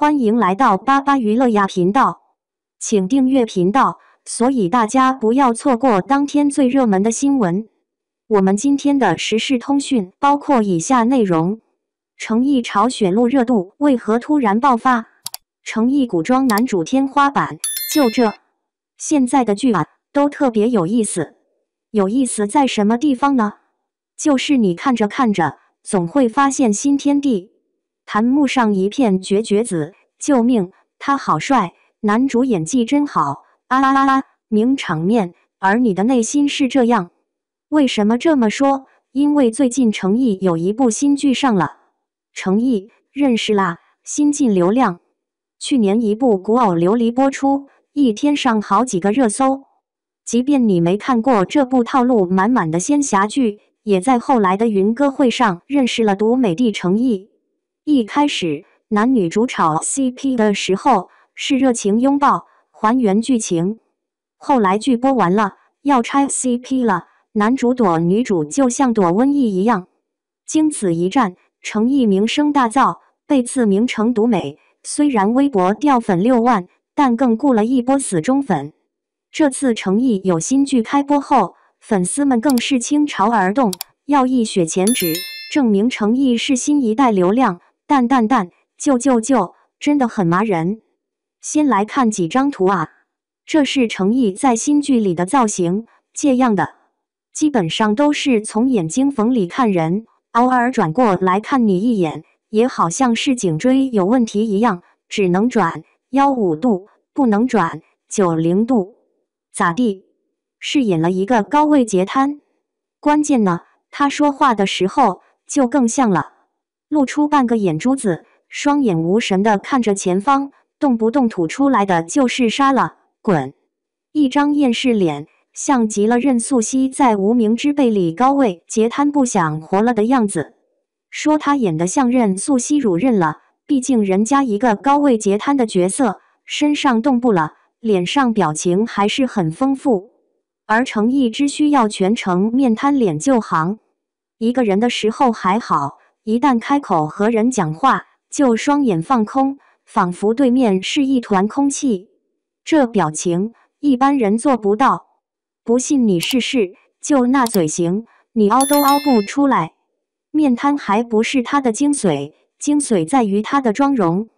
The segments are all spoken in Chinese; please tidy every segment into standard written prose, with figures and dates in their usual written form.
欢迎来到巴巴娱乐呀频道，请订阅频道，所以大家不要错过当天最热门的新闻。我们今天的时事通讯包括以下内容：诚意朝选路热度为何突然爆发？诚意古装男主天花板，就这。现在的剧啊，都特别有意思。有意思在什么地方呢？就是你看着看着，总会发现新天地。弹幕上一片绝子，救命！他好帅，男主演技真好，啊啦啦啦，名场面。而你的内心是这样，为什么这么说？因为最近诚意有一部新剧上了。诚意认识啦，新晋流量。去年一部古偶琉璃播出，一天上好几个热搜。即便你没看过这部套路满满的仙侠剧，也在后来的云歌会上认识了独美帝诚意。一开始男女主炒 CP 的时候是热情拥抱，还原剧情。后来剧播完了，要拆 CP 了，男主躲女主就像躲瘟疫一样。经此一战，诚意名声大噪，被赐名成独美。虽然微博掉粉6万，但更雇了一波死忠粉。这次诚意有新剧开播后，粉丝们更是倾巢而动，要一雪前耻，证明诚意是新一代流量。但救，真的很麻人。先来看几张图啊，这是诚意在新剧里的造型，这样的基本上都是从眼睛缝里看人，偶尔转过来看你一眼，也好像是颈椎有问题一样，只能转15度，不能转90度。咋地？是演了一个高位截瘫？关键呢，他说话的时候就更像了。露出半个眼珠子，双眼无神地看着前方，动不动吐出来的就是杀了，滚！一张厌世脸，像极了任素汐在《无名之辈》里高位截瘫不想活了的样子。说他演得像任素汐辱认了，毕竟人家一个高位截瘫的角色，身上动不了，脸上表情还是很丰富。而诚意只需要全程面瘫脸就行，一个人的时候还好，一旦开口和人讲话，就双眼放空，仿佛对面是一团空气。这表情一般人做不到，不信你试试，就那嘴型，你凹都凹不出来。面瘫还不是他的精髓，精髓在于他的妆容。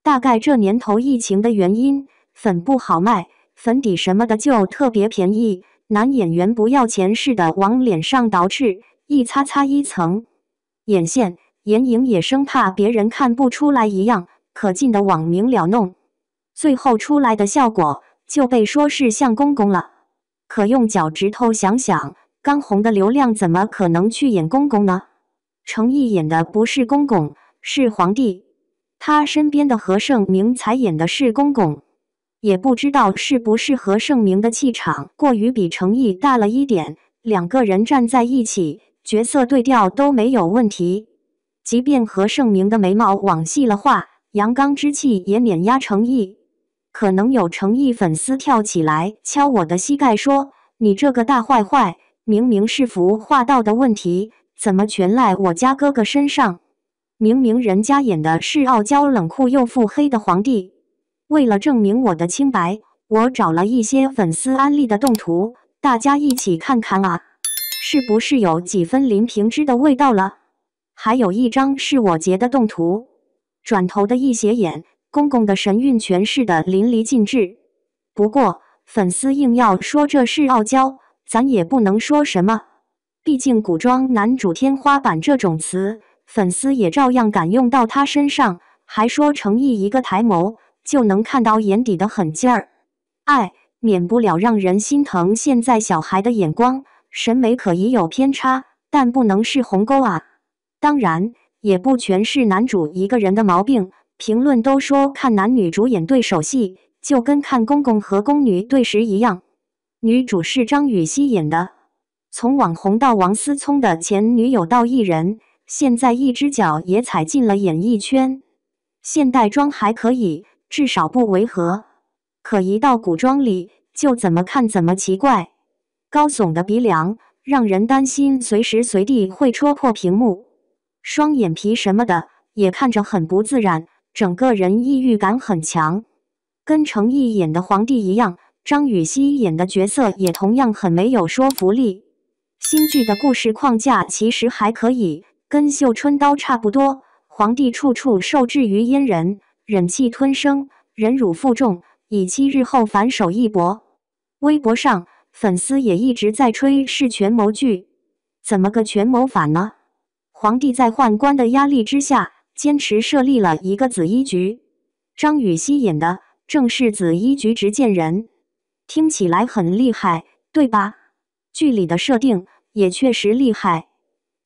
大概这年头疫情的原因，粉不好卖，粉底什么的就特别便宜，男演员不要钱似的往脸上捯饬，一擦擦一层。眼线、眼影也生怕别人看不出来一样，可劲的往明了弄，最后出来的效果就被说是像公公了。可用脚趾头想想，刚红的流量怎么可能去演公公呢？诚意演的不是公公，是皇帝。他身边的何晟铭才演的是公公，也不知道是不是何晟铭的气场过于比诚意大了一点，两个人站在一起，角色对调都没有问题。即便何晟铭的眉毛往细了画，阳刚之气也碾压诚意。可能有诚意粉丝跳起来敲我的膝盖说：“你这个大坏坏，明明是服化道的问题，怎么全赖我家哥哥身上？明明人家演的是傲娇冷酷又腹黑的皇帝。”为了证明我的清白，我找了一些粉丝安利的动图，大家一起看看啊，是不是有几分林平之的味道了？还有一张是我截的动图，转头的一斜眼，公公的神韵诠释的淋漓尽致。不过粉丝硬要说这是傲娇，咱也不能说什么，毕竟古装男主天花板这种词，粉丝也照样敢用到他身上，还说诚意一个抬眸就能看到眼底的狠劲儿。免不了让人心疼。现在小孩的眼光审美可以有偏差，但不能是鸿沟啊。当然也不全是男主一个人的毛病，评论都说看男女主演对手戏就跟看公公和宫女对时一样。女主是张雨绮演的，从网红到王思聪的前女友到艺人，现在一只脚也踩进了演艺圈。现代装还可以，至少不违和，可一到古装里就怎么看怎么奇怪。高耸的鼻梁让人担心随时随地会戳破屏幕，双眼皮什么的也看着很不自然，整个人抑郁感很强。跟程毅演的皇帝一样，张雨绮演的角色也同样很没有说服力。新剧的故事框架其实还可以，跟《绣春刀》差不多，皇帝处处受制于阉人，忍气吞声，忍辱负重，以期日后反手一搏。微博上粉丝也一直在吹是权谋剧，怎么个权谋法呢？皇帝在宦官的压力之下，坚持设立了一个紫衣局，张雨绮演的正是紫衣局执剑人，听起来很厉害，对吧？剧里的设定也确实厉害。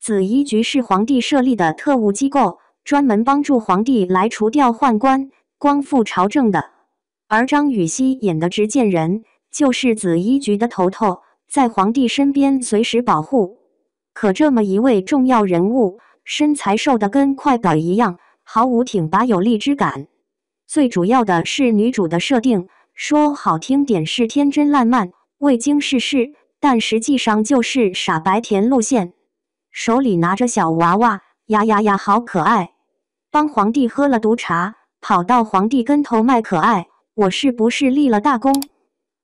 紫衣局是皇帝设立的特务机构，专门帮助皇帝来除掉宦官，光复朝政的。而张雨绮演的执剑人就是紫衣局的头头，在皇帝身边随时保护。可这么一位重要人物，身材瘦得跟块表一样，毫无挺拔有力之感。最主要的是女主的设定，说好听点是天真烂漫、未经世事，但实际上就是傻白甜路线。手里拿着小娃娃，呀呀呀，好可爱！帮皇帝喝了毒茶，跑到皇帝跟头卖可爱，我是不是立了大功？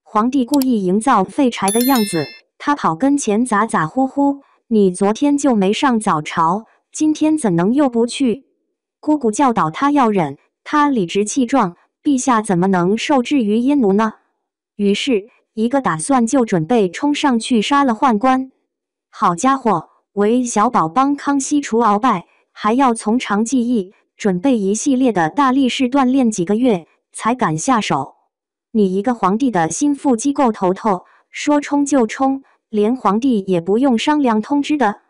皇帝故意营造废柴的样子，他跑跟前咋咋呼呼，你昨天就没上早朝，今天怎能又不去？姑姑教导他要忍，他理直气壮，陛下怎么能受制于阉奴呢？于是，一个打算就准备冲上去杀了宦官。好家伙，韦小宝帮康熙除鳌拜，还要从长计议，准备一系列的大力士锻炼几个月才敢下手。你一个皇帝的心腹机构头头，说冲就冲，连皇帝也不用商量通知的。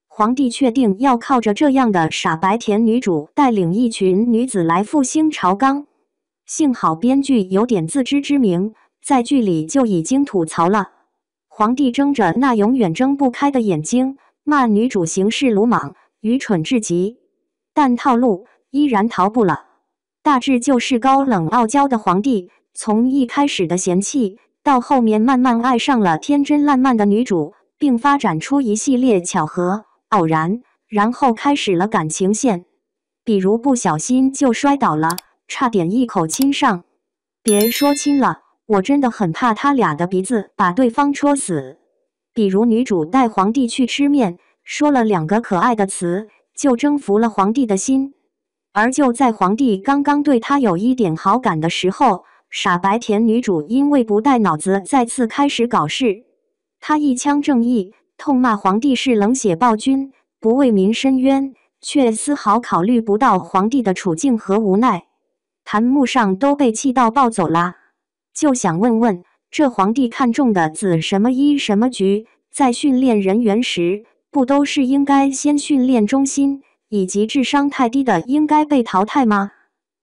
皇帝确定要靠着这样的傻白甜女主带领一群女子来复兴朝纲。幸好编剧有点自知之明，在剧里就已经吐槽了。皇帝睁着那永远睁不开的眼睛，骂女主行事鲁莽、愚蠢至极，但套路依然逃不了。大致就是高冷傲娇的皇帝，从一开始的嫌弃，到后面慢慢爱上了天真烂漫的女主，并发展出一系列巧合、偶然，然后开始了感情线。比如不小心就摔倒了，差点一口亲上。别说亲了，我真的很怕他俩的鼻子把对方戳死。比如女主带皇帝去吃面，说了2个可爱的词，就征服了皇帝的心。而就在皇帝刚刚对她有一点好感的时候，傻白甜女主因为不带脑子再次开始搞事。她一腔正义，痛骂皇帝是冷血暴君，不为民伸冤，却丝毫考虑不到皇帝的处境和无奈。谭木上都被气到暴走啦，就想问问，这皇帝看中的紫什么一什么局，在训练人员时，不都是应该先训练忠心，以及智商太低的应该被淘汰吗？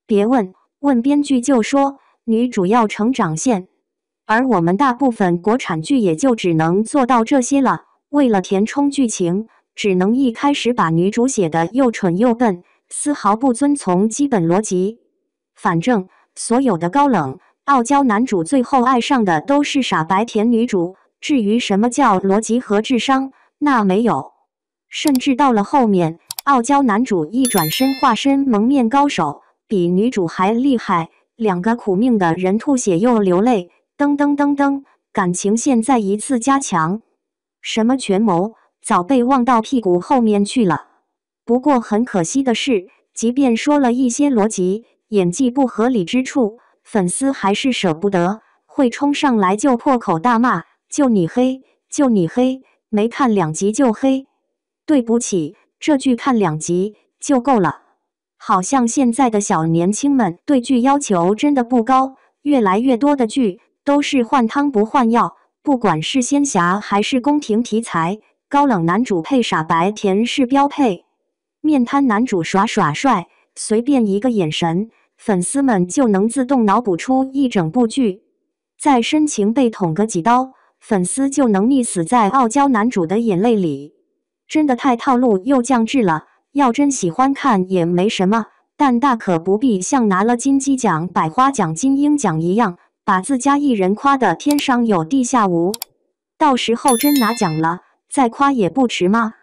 别问，问编剧就说女主要成长线，而我们大部分国产剧也就只能做到这些了。为了填充剧情，只能一开始把女主写得又蠢又笨，丝毫不遵从基本逻辑。反正所有的高冷傲娇男主最后爱上的都是傻白甜女主，至于什么叫逻辑和智商，那没有。甚至到了后面，傲娇男主一转身化身蒙面高手，比女主还厉害，2个苦命的人吐血又流泪，噔噔噔噔，感情线再一次加强。什么权谋，早被忘到屁股后面去了。不过很可惜的是，即便说了一些逻辑、演技不合理之处，粉丝还是舍不得，会冲上来就破口大骂，就你黑，就你黑，没看2集就黑。对不起，这剧看2集就够了。好像现在的小年轻们对剧要求真的不高，越来越多的剧都是换汤不换药，不管是仙侠还是宫廷题材，高冷男主配傻白甜是标配。面瘫男主耍耍帅，随便一个眼神，粉丝们就能自动脑补出一整部剧。再深情被捅个几刀，粉丝就能溺死在傲娇男主的眼泪里。真的太套路又降智了，要真喜欢看也没什么，但大可不必像拿了金鸡奖、百花奖、金鹰奖一样，把自家艺人夸得天上有地下无。到时候真拿奖了，再夸也不迟吗？